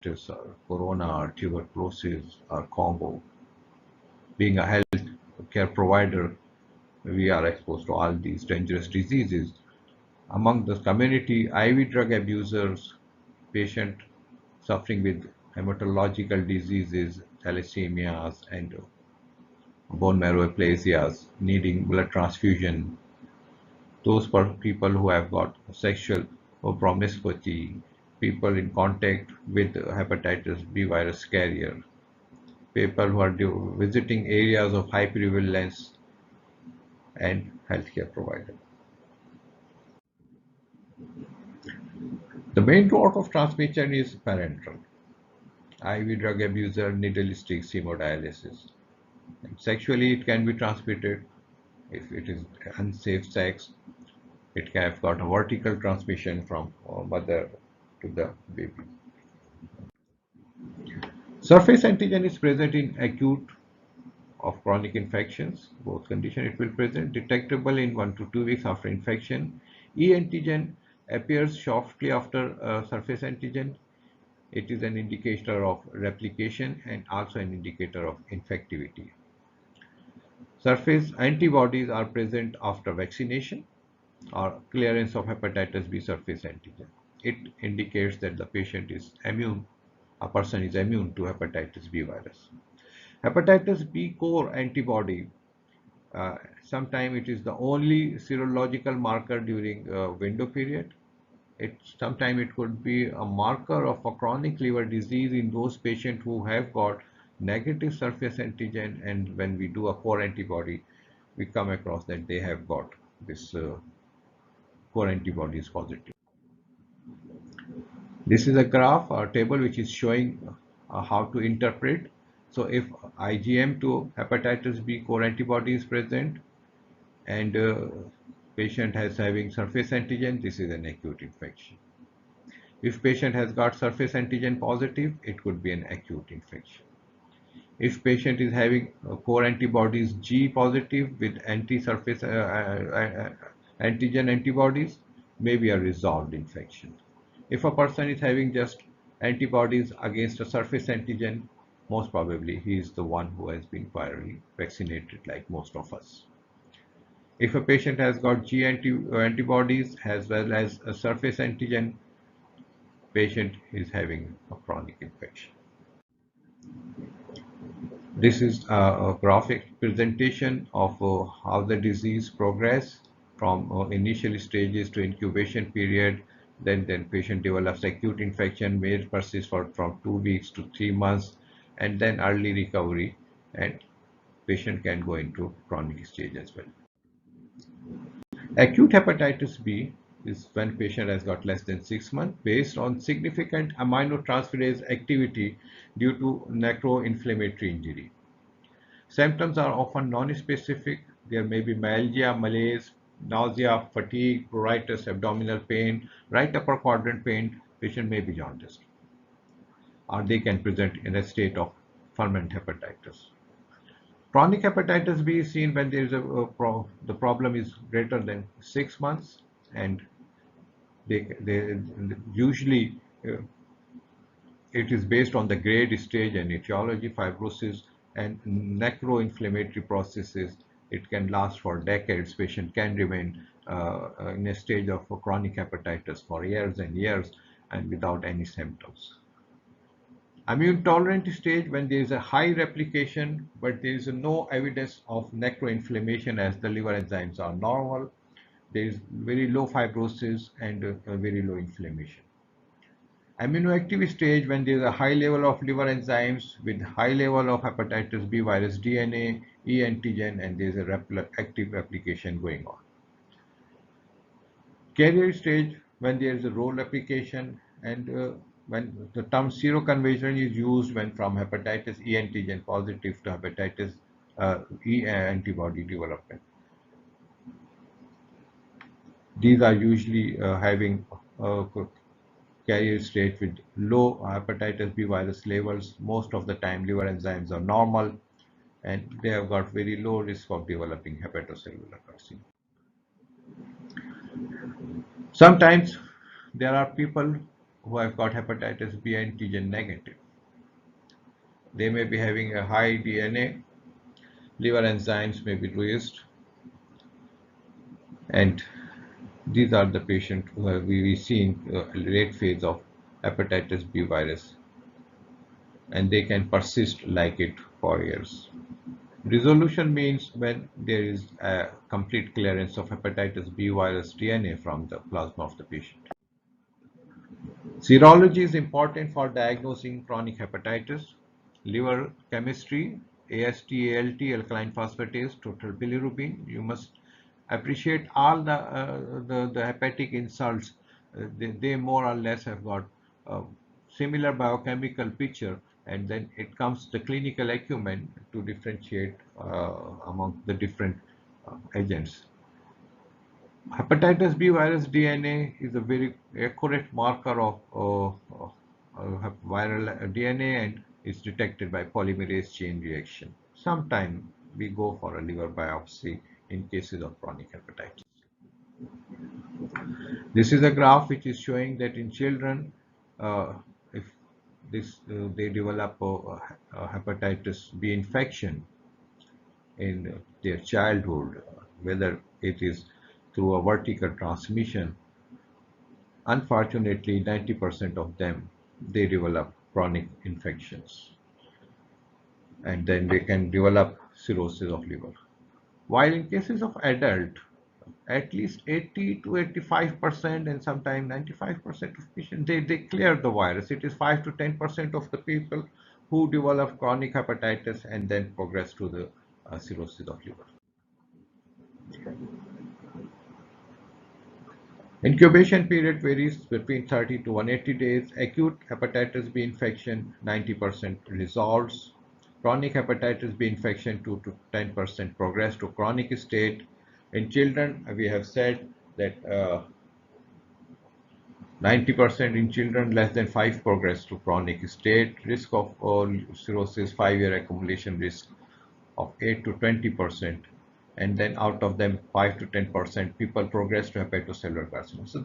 hepatitis or corona or tuberculosis or Congo. Being a health care provider, we are exposed to all these dangerous diseases. Among the community, IV drug abusers, patients suffering with hematological diseases, thalassemias, and bone marrow aplasias, needing blood transfusion, those people who have got sexual promiscuity, people in contact with hepatitis B virus carrier, people who are visiting areas of high prevalence, and healthcare provider. The main route of transmission is parenteral. IV drug abuser, needle sticks, hemodialysis. And sexually, it can be transmitted if it is unsafe sex. It can have got a vertical transmission from mother to the baby. Surface antigen is present in acute of chronic infections. Both conditions it will present, detectable in 1 to 2 weeks after infection. E antigen appears shortly after surface antigen. It is an indicator of replication and also an indicator of infectivity. Surface antibodies are present after vaccination or clearance of hepatitis B surface antigen. It indicates that the patient is immune, a person is immune to hepatitis B virus. Hepatitis B core antibody, sometimes it is the only serological marker during window period. Sometimes it could be a marker of a chronic liver disease in those patients who have got negative surface antigen, and when we do a core antibody, we come across that they have got this core antibody is positive. This is a graph or table which is showing how to interpret. So if IgM to hepatitis B core antibody is present and patient has having surface antigen, this is an acute infection. If patient has got surface antigen positive, it could be an acute infection. If patient is having core antibodies G positive with anti-surface antigen antibodies, maybe a resolved infection. If a person is having just antibodies against a surface antigen, most probably he is the one who has been virally vaccinated like most of us. If a patient has got G antibodies as well as a surface antigen, patient is having a chronic infection. This is a graphic presentation of how the disease progress from initial stages to incubation period. Then patient develops acute infection, may persist for from 2 weeks to 3 months, and then early recovery, and patient can go into chronic stage as well. Acute hepatitis B is when patient has got less than 6 months based on significant aminotransferase activity due to necroinflammatory injury. Symptoms are often non-specific. There may be myalgia, malaise, nausea, fatigue, pruritus, abdominal pain, right upper quadrant pain. Patient may be jaundiced, or they can present in a state of ferment hepatitis. Chronic hepatitis B is seen when there is the problem is greater than 6 months, and they usually it is based on the grade, stage, and etiology, fibrosis, and necroinflammatory processes. It can last for decades. Patient can remain in a stage of chronic hepatitis for years and years and without any symptoms. Immune tolerant stage when there is a high replication, but there is no evidence of necroinflammation as the liver enzymes are normal. There is very low fibrosis and very low inflammation. Immunoactive stage when there is a high level of liver enzymes with high level of hepatitis B virus DNA, E antigen, and there is a active replication going on. Carrier stage when there is a role replication, and when the term seroconversion is used when from hepatitis E antigen positive to hepatitis E antibody development. These are usually having carrier state with low hepatitis B virus levels. Most of the time liver enzymes are normal and they have got very low risk of developing hepatocellular carcinoma. Sometimes there are people who have got hepatitis B antigen negative. They may be having a high DNA, liver enzymes may be raised, and these are the patients who have we see in late phase of hepatitis B virus, and they can persist like it for years. Resolution means when there is a complete clearance of hepatitis B virus DNA from the plasma of the patient. Serology is important for diagnosing chronic hepatitis. Liver chemistry, AST, ALT, alkaline phosphatase, total bilirubin. You must appreciate all the hepatic insults. They more or less have got similar biochemical picture, and then it comes the clinical acumen to differentiate among the different agents. Hepatitis B virus DNA is a very accurate marker of viral DNA and is detected by polymerase chain reaction. Sometimes we go for a liver biopsy in cases of chronic hepatitis. This is a graph which is showing that in children, if they develop a hepatitis B infection in their childhood, whether it is through a vertical transmission, unfortunately 90% of them they develop chronic infections, and then they can develop cirrhosis of liver. While in cases of adult, at least 80 to 85% and sometimes 95% of patients they clear the virus. It is 5 to 10% of the people who develop chronic hepatitis and then progress to the cirrhosis of liver. Incubation period varies between 30 to 180 days. Acute hepatitis B infection 90% resolves. Chronic hepatitis B infection 2 to 10% progress to chronic state. In children, we have said that 90% in children less than 5 progress to chronic state. Risk of cirrhosis 5-year accumulation risk of 8 to 20%, and then out of them 5 to 10% people progress to hepatocellular carcinoma. So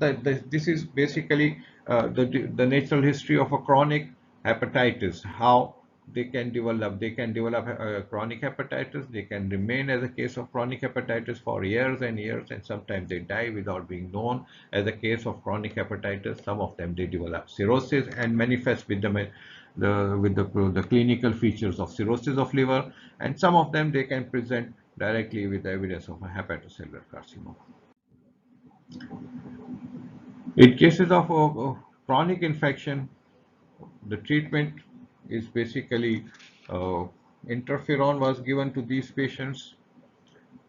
this is basically the natural history of a chronic hepatitis, how they can develop. They can develop chronic hepatitis. They can remain as a case of chronic hepatitis for years and years, and sometimes they die without being known. As a case of chronic hepatitis, some of them they develop cirrhosis and manifest with the clinical features of cirrhosis of liver, and some of them they can present directly with the evidence of a hepatocellular carcinoma. In cases of chronic infection, the treatment is basically interferon was given to these patients,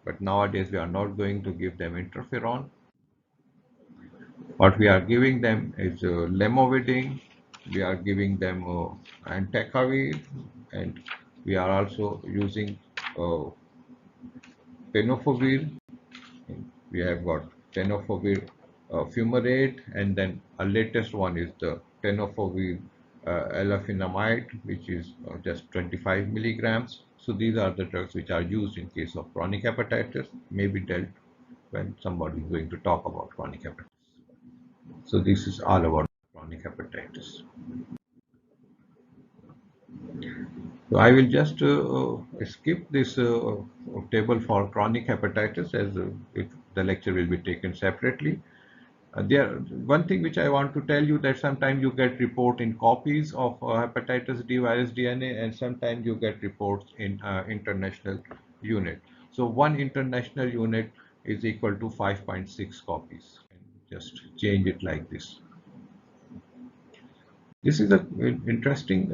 but nowadays we are not going to give them interferon. What we are giving them is lamivudine, we are giving them entecavir, and we are also using tenofovir. We have got tenofovir fumarate, and then our latest one is the tenofovir alafenamide, which is just 25 milligrams. So these are the drugs which are used in case of chronic hepatitis, may be dealt when somebody is going to talk about chronic hepatitis. So this is all about chronic hepatitis. So I will just skip this table for chronic hepatitis, as the lecture will be taken separately. One thing which I want to tell you, that sometimes you get report in copies of hepatitis D virus DNA, and sometimes you get reports in international unit. So one international unit is equal to 5.6 copies. Just change it like this. This is an interesting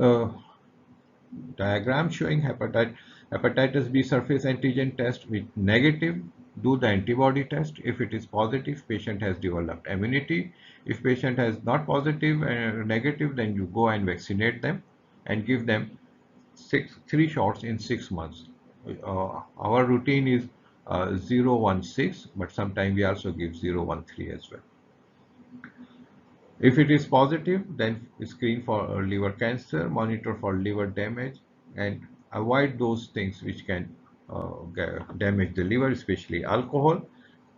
diagram showing hepatitis B surface antigen test with negative. Do the antibody test. If it is positive, patient has developed immunity. If patient has not positive and negative, then you go and vaccinate them and give them 3 shots in 6 months. Our routine is 016, but sometimes we also give 013 as well. If it is positive, then screen for liver cancer, monitor for liver damage, and avoid those things which can damage the liver, especially alcohol.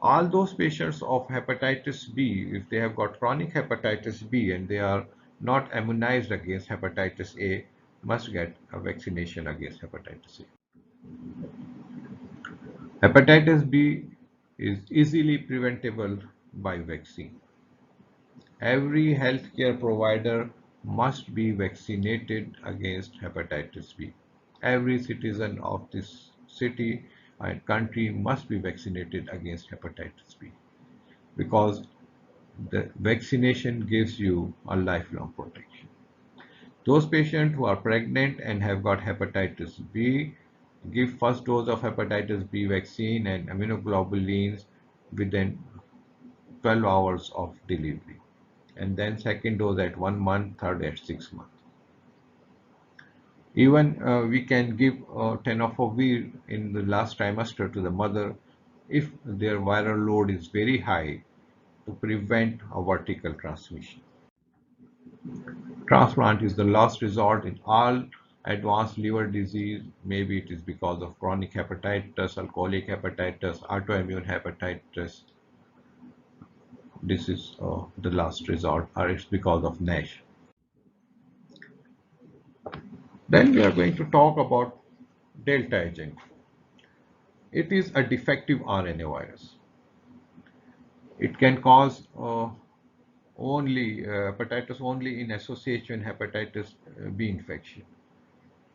All those patients of hepatitis B, if they have got chronic hepatitis B and they are not immunized against hepatitis A, must get a vaccination against hepatitis A. Hepatitis B is easily preventable by vaccine. Every healthcare provider must be vaccinated against hepatitis B. Every citizen of this city and country must be vaccinated against hepatitis B because the vaccination gives you a lifelong protection. Those patients who are pregnant and have got hepatitis B, give first dose of hepatitis B vaccine and immunoglobulins within 12 hours of delivery, and then second dose at 1 month, third at 6 months. Even we can give tenofovir in the last trimester to the mother if their viral load is very high to prevent a vertical transmission. Transplant is the last resort in all advanced liver disease. Maybe it is because of chronic hepatitis, alcoholic hepatitis, autoimmune hepatitis. This is the last resort, or it's because of NASH. Then we are going to talk about Delta agent. It is a defective RNA virus. It can cause only hepatitis only in association hepatitis B infection,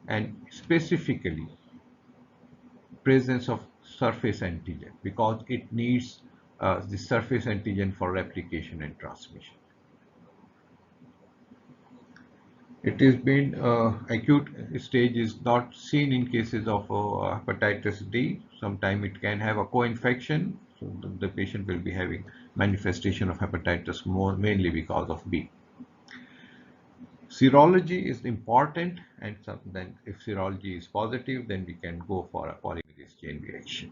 and specifically presence of surface antigen because it needs the surface antigen for replication and transmission. It has been acute stage is not seen in cases of hepatitis D. Sometimes it can have a co-infection, so the patient will be having manifestation of hepatitis more mainly because of B. Serology is important, and then if serology is positive, then we can go for a polymerase chain reaction.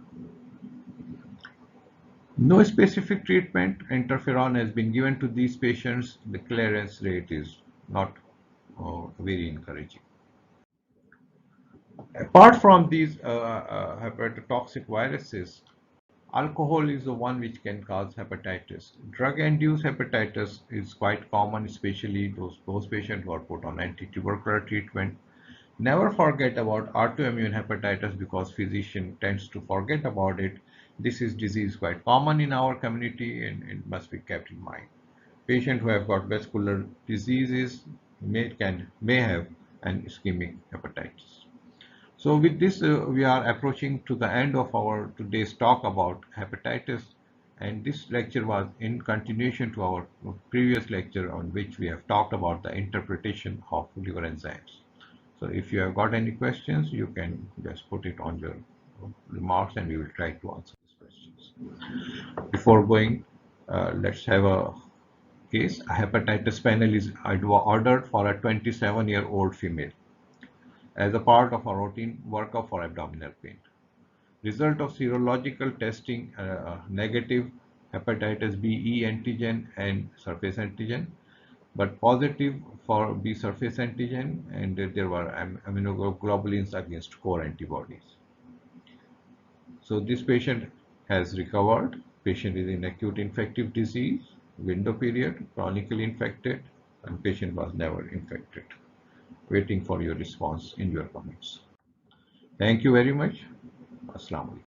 No specific treatment interferon has been given to these patients. The clearance rate is not very encouraging. Apart from these hepatotoxic viruses, alcohol is the one which can cause hepatitis. Drug-induced hepatitis is quite common, especially those patients who are put on anti-tubercular treatment. Never forget about autoimmune hepatitis because physician tends to forget about it. This is disease quite common in our community and it must be kept in mind. Patients who have got vascular diseases may have an ischemic hepatitis. So with this, we are approaching to the end of our today's talk about hepatitis, and this lecture was in continuation to our previous lecture on which we have talked about the interpretation of liver enzymes. So if you have got any questions, you can just put it on your remarks and we will try to answer these questions. Before going, let's have a case. A hepatitis panel is ordered for a 27-year-old female as a part of a routine workup for abdominal pain. Result of serological testing negative hepatitis B E antigen and surface antigen, but positive for B surface antigen, and there were immunoglobulins against core antibodies. So this patient has recovered. Patient is in acute infective disease, window period, chronically infected, and patient was never infected. Waiting for your response in your comments. Thank you very much. Assalamu alaikum.